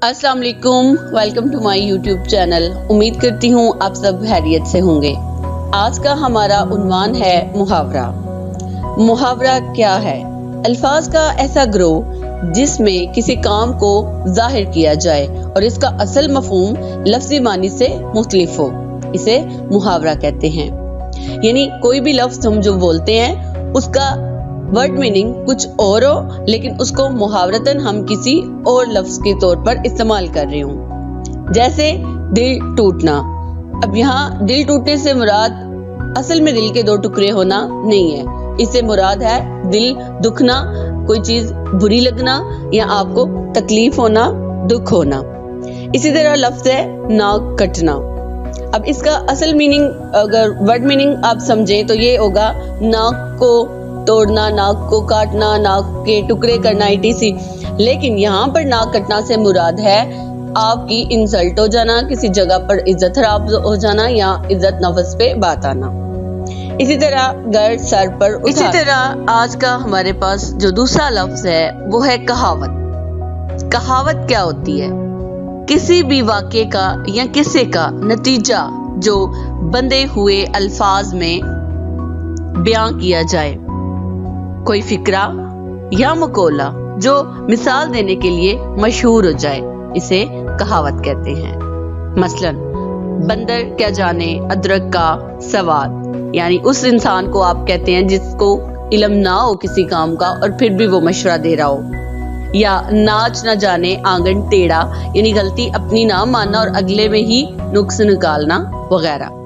अस्सलाम वालेकुम, welcome to my YouTube channel. उम्मीद करती हूँ आप सब खैरियत से होंगे। आज का हमारा उन्वान है मुहावरा। मुहावरा क्या है? अल्फाज का ऐसा ग्रोह जिसमें किसी काम को जाहिर किया जाए और इसका असल मफहूम लफ्जी मानी से मुख्तलिफ हो, इसे मुहावरा कहते हैं। यानी कोई भी लफ्ज हम जो बोलते हैं उसका वर्ड मीनिंग कुछ और हो, लेकिन उसको मुहावरतन हम किसी और लफ्ज के तौर पर इस्तेमाल कर रहे हों। जैसे दिल टूटना। अब यहाँ दिल टूटने से मुराद असल में दिल के दो टुकड़े होना नहीं है, इससे मुराद है दिल दुखना, कोई चीज बुरी लगना या आपको तकलीफ होना, दुख होना। इसी तरह लफ्ज है नाक कटना। अब इसका असल मीनिंग अगर वर्ड मीनिंग आप समझे तो ये होगा नाक को तोड़ना, नाक को काटना, नाक के टुकड़े करना etc। लेकिन यहाँ पर नाक कटना से मुराद है आपकी इंसल्ट हो जाना, किसी जगह पर इज्जत खराब हो जाना या इज्जत नफ्स पे बात आना। इसी तरह गर्द सर पर उठा। इसी तरह आज का हमारे पास जो दूसरा लफ्ज है वो है कहावत। कहावत क्या होती है? किसी भी वाक़े का या किस्से का नतीजा जो बंधे हुए अल्फाज में बयां किया जाए, कोई फिक्रा या मकोला जो मिसाल देने के लिए मशहूर हो जाए, इसे कहावत कहते हैं। मसलन बंदर क्या जाने अदरक का सवाद, यानी उस इंसान को आप कहते हैं जिसको इल्म ना हो किसी काम का और फिर भी वो मशवरा दे रहा हो। या नाच न जाने आंगन टेढ़ा, यानी गलती अपनी ना मानना और अगले में ही नुक्स निकालना वगैरह।